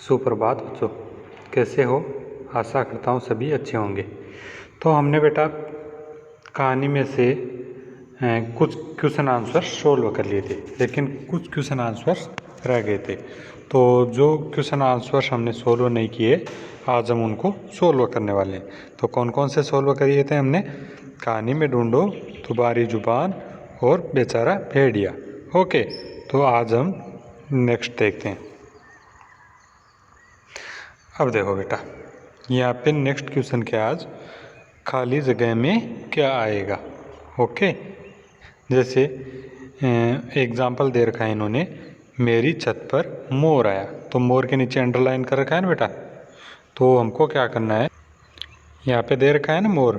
सुप्रभात बच्चों, कैसे हो? आशा करता हूँ सभी अच्छे होंगे। तो हमने बेटा कहानी में से कुछ क्वेश्चन आंसर सोल्व कर लिए थे, लेकिन कुछ क्वेश्चन आंसर्स रह गए थे। तो जो क्वेश्चन आंसर्स हमने सोल्व नहीं किए, आज हम उनको सोल्व करने वाले हैं। तो कौन कौन से सोल्व किए थे हमने? कहानी में ढूंढो, तुम्हारी जुबान और बेचारा भेड़िया। ओके, तो आज हम नेक्स्ट देखते हैं। अब देखो बेटा, यहाँ पे नेक्स्ट क्वेश्चन क्या आज, खाली जगह में क्या आएगा। ओके, जैसे एग्जाम्पल दे रखा है इन्होंने, मेरी छत पर मोर आया। तो मोर के नीचे अंडरलाइन कर रखा है ना बेटा। तो हमको क्या करना है, यहाँ पे दे रखा है ना मोर,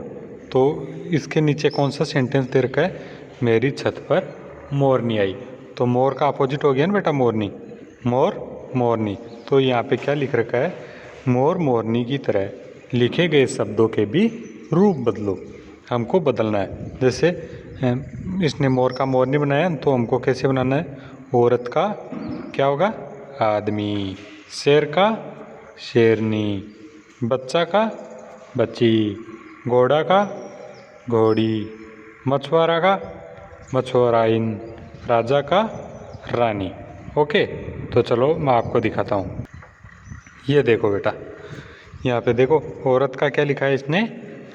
तो इसके नीचे कौन सा सेंटेंस दे रखा है? मेरी छत पर मोरनी आई। तो मोर का अपोजिट हो गया ना बेटा, मोरनी। मोर मोरनी। तो यहाँ पे क्या लिख रखा है? मोर मोरनी की तरह लिखे गए शब्दों के भी रूप बदलो। हमको बदलना है। जैसे इसने मोर का मोरनी बनाया, तो हमको कैसे बनाना है? औरत का क्या होगा? आदमी। शेर का शेरनी। बच्चा का बच्ची। घोड़ा का घोड़ी। मछुआरा का मछुआराइन। राजा का रानी। ओके, तो चलो मैं आपको दिखाता हूँ। ये देखो बेटा, यहाँ पे देखो, औरत का क्या लिखा है इसने?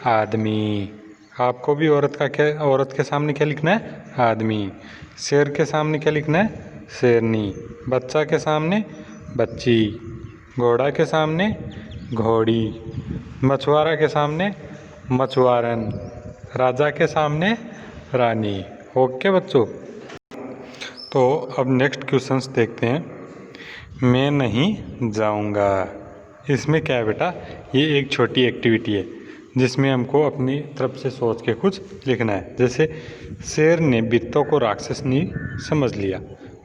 आदमी। आपको भी औरत का क्या, औरत के सामने क्या लिखना है? आदमी। शेर के सामने क्या लिखना है? शेरनी। बच्चा के सामने बच्ची। घोड़ा के सामने घोड़ी। मछुआरा के सामने मछुआरन। राजा के सामने रानी। ओके बच्चों, तो अब नेक्स्ट क्वेश्चंस देखते हैं। मैं नहीं जाऊंगा। इसमें क्या है बेटा? ये एक छोटी एक्टिविटी है जिसमें हमको अपनी तरफ से सोच के कुछ लिखना है। जैसे शेर ने बित्तों को राक्षसनी समझ लिया।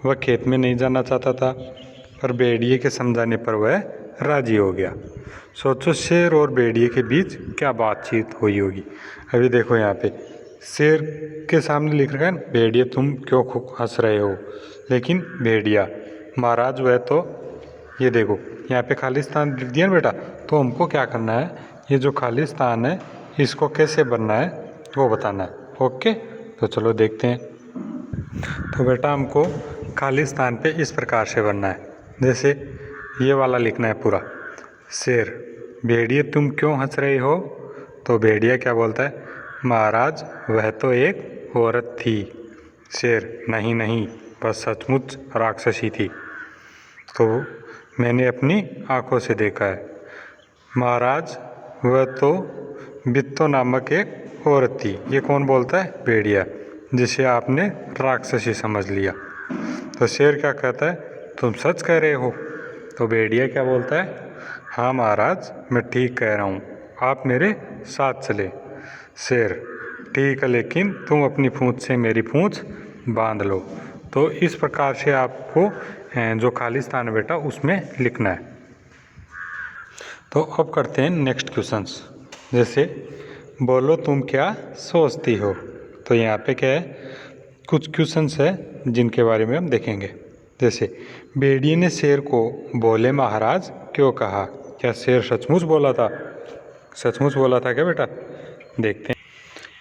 वह खेत में नहीं जाना चाहता था, पर भेड़िए के समझाने पर वह राजी हो गया। सोचो, शेर और भेड़िए के बीच क्या बातचीत हुई होगी। अभी देखो, यहाँ पे शेर के सामने लिख रखा है, भेड़िया तुम क्यों हंस रहे हो। लेकिन भेड़िया, महाराज वह तो, ये देखो यहाँ पे खाली स्थान लिख दिया ना बेटा। तो हमको क्या करना है, ये जो खाली स्थान है इसको कैसे भरना है वो बताना है। ओके, तो चलो देखते हैं। तो बेटा हमको खाली स्थान पे इस प्रकार से भरना है। जैसे ये वाला लिखना है पूरा। शेर, भेड़िए तुम क्यों हंस रहे हो। तो भेड़िया क्या बोलता है? महाराज वह तो एक औरत थी। शेर, नहीं नहीं, वह सचमुच राक्षसी थी। तो मैंने अपनी आंखों से देखा है। महाराज वह तो बित्तो नामक एक औरत थी। ये कौन बोलता है? भेड़िया, जिसे आपने राक्षसी समझ लिया। तो शेर क्या कहता है? तुम सच कह रहे हो। तो भेड़िया क्या बोलता है? हाँ महाराज, मैं ठीक कह रहा हूँ, आप मेरे साथ चले। शेर, ठीक है, लेकिन तुम अपनी पूंछ से मेरी पूंछ बांध लो। तो इस प्रकार से आपको जो खाली स्थान है बेटा उसमें लिखना है। तो अब करते हैं नेक्स्ट क्वेश्चंस। जैसे बोलो तुम क्या सोचती हो। तो यहाँ पे क्या है, कुछ क्वेश्चंस है जिनके बारे में हम देखेंगे। जैसे भेड़िए ने शेर को बोले महाराज क्यों कहा। क्या शेर सचमुच बोला था? सचमुच बोला था क्या बेटा? देखते हैं।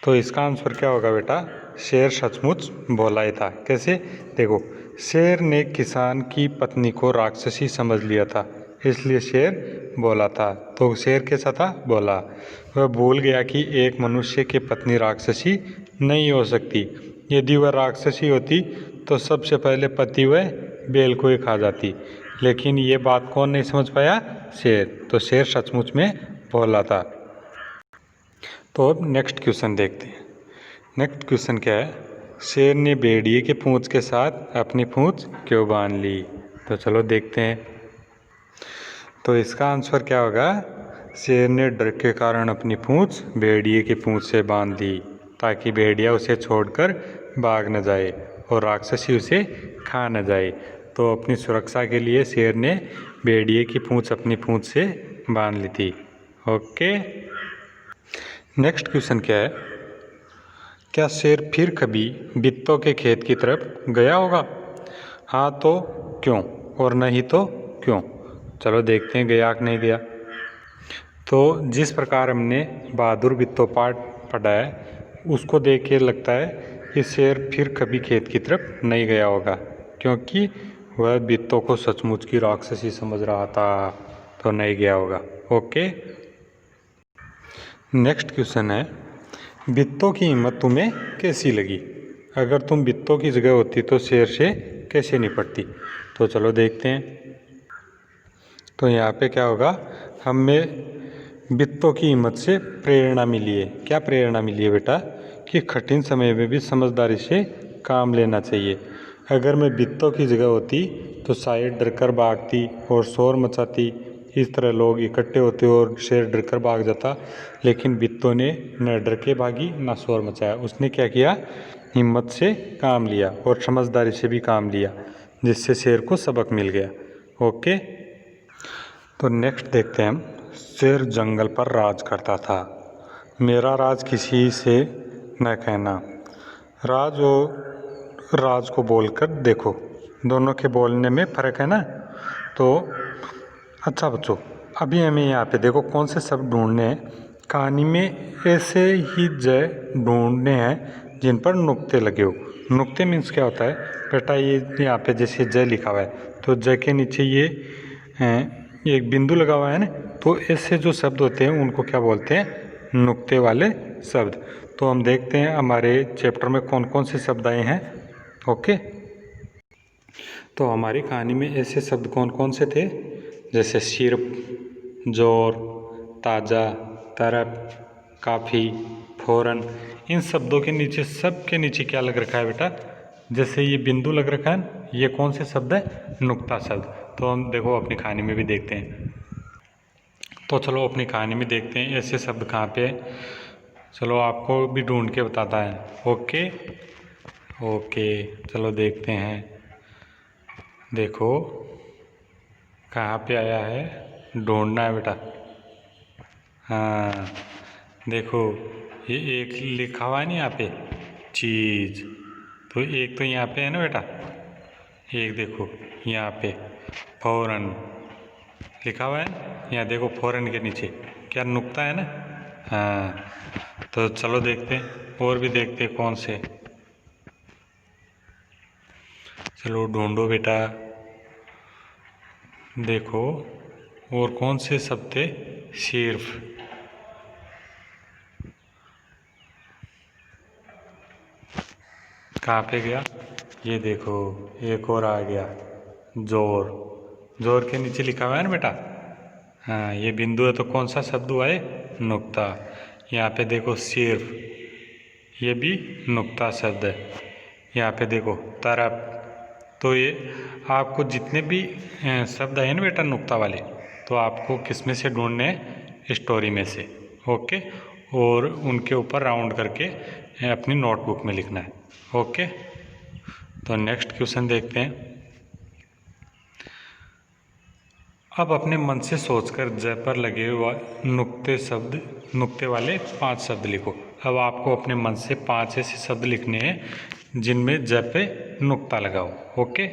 तो इसका आंसर क्या होगा बेटा? शेर सचमुच बोला ही था। कैसे? देखो, शेर ने किसान की पत्नी को राक्षसी समझ लिया था, इसलिए शेर बोला था। तो शेर कैसा था? बोला। वह भूल गया कि एक मनुष्य की पत्नी राक्षसी नहीं हो सकती। यदि वह राक्षसी होती तो सबसे पहले पति वह बेल को ही खा जाती। लेकिन ये बात कौन नहीं समझ पाया? शेर। तो शेर सचमुच में बोला था। तो अब नेक्स्ट क्वेश्चन देखते हैं। नेक्स्ट क्वेश्चन क्या है? शेर ने भेड़िए के पूंछ के साथ अपनी पूंछ क्यों बांध ली। तो चलो देखते हैं। तो इसका आंसर क्या होगा? शेर ने डर के कारण अपनी पूंछ भेड़िए की पूंछ से बांध दी, ताकि भेड़िया उसे छोड़कर भाग न जाए और राक्षसी उसे खा न जाए। तो अपनी सुरक्षा के लिए शेर ने भेड़िए की पूंछ अपनी पूंछ से बांध ली थी। ओके, नेक्स्ट क्वेश्चन क्या है? क्या शेर फिर कभी बित्तों के खेत की तरफ गया होगा? हाँ तो क्यों, और नहीं तो क्यों। चलो देखते हैं गया कि नहीं गया। तो जिस प्रकार हमने बहादुर बित्तो पाठ पढ़ा है उसको देख के लगता है कि शेर फिर कभी खेत की तरफ नहीं गया होगा, क्योंकि वह बित्तों को सचमुच की राक्षसी समझ रहा था, तो नहीं गया होगा। ओके, नेक्स्ट क्वेश्चन है, बित्तों की हिम्मत तुम्हें कैसी लगी? अगर तुम बित्तों की जगह होती तो शेर से कैसे निपटती? तो चलो देखते हैं। तो यहाँ पे क्या होगा, हमें बित्तों की हिम्मत से प्रेरणा मिली है। क्या प्रेरणा मिली है बेटा? कि कठिन समय में भी समझदारी से काम लेना चाहिए। अगर मैं बित्तों की जगह होती तो शायद डरकर भागती और शोर मचाती, इस तरह लोग इकट्ठे होते और शेर डरकर भाग जाता। लेकिन बित्तों ने न डर के भागी न शोर मचाया, उसने क्या किया, हिम्मत से काम लिया और समझदारी से भी काम लिया, जिससे शेर को सबक मिल गया। ओके, तो नेक्स्ट देखते हैं हम। शेर जंगल पर राज करता था, मेरा राज किसी से न कहना। राज और राज को बोलकर देखो, दोनों के बोलने में फ़र्क है ना। तो अच्छा बच्चों, अभी हमें यहाँ पे देखो कौन से शब्द ढूंढने हैं। कहानी में ऐसे ही जय ढूंढने हैं जिन पर नुक्ते लगे हो। नुक्ते मीन्स क्या होता है बेटा? ये यहाँ पे जैसे जय लिखा हुआ है तो जय के नीचे ये एक बिंदु लगा हुआ है ना, तो ऐसे जो शब्द होते हैं उनको क्या बोलते हैं? नुक्ते वाले शब्द। तो हम देखते हैं हमारे चैप्टर में कौन कौन से शब्द आए हैं। ओके, तो हमारी कहानी में ऐसे शब्द कौन कौन से थे? जैसे सिर्फ, जोर, ताज़ा, तरफ, काफ़ी, फ़ौरन। इन शब्दों के नीचे, सब के नीचे क्या लग रखा है बेटा? जैसे ये बिंदु लग रखा है, ये कौन से शब्द है? नुक्ता शब्द। तो हम देखो अपनी कहानी में भी देखते हैं। तो चलो अपनी कहानी में देखते हैं ऐसे शब्द कहाँ पे है। चलो आपको भी ढूंढ के बताता है। ओके ओके, चलो देखते हैं। देखो कहाँ पे आया है, ढूंढना है बेटा। हाँ देखो, ये एक लिखा हुआ है ना यहाँ पे, चीज़। तो एक तो यहाँ पे है ना बेटा, एक देखो यहाँ पे फ़ौरन लिखा हुआ है। यहाँ देखो फ़ौरन के नीचे क्या नुक्ता है ना। हाँ, तो चलो देखते हैं और भी देखते हैं कौन से। चलो ढूंढो बेटा, देखो और कौन से शब्द थे? सिर्फ, कहाँ पे गया? ये देखो एक और आ गया, जोर। जोर के नीचे लिखा हुआ है ना बेटा। हाँ, ये बिंदु है तो कौन सा शब्द हुआ है? नुक्ता। यहाँ पे देखो सिर्फ, ये भी नुक्ता शब्द है। यहाँ पे देखो तरफ। तो ये आपको जितने भी शब्द आए ना बेटा नुक्ता वाले, तो आपको किस में से ढूंढने हैं? स्टोरी में से। ओके, और उनके ऊपर राउंड करके अपनी नोटबुक में लिखना है। ओके, तो नेक्स्ट क्वेश्चन देखते हैं। अब अपने मन से सोचकर जय पर लगे नुक्ते वाले 5 शब्द लिखो। अब आपको अपने मन से 5 ऐसे शब्द लिखने हैं जिनमें जय पे नुक्ता लगाओ। ओके।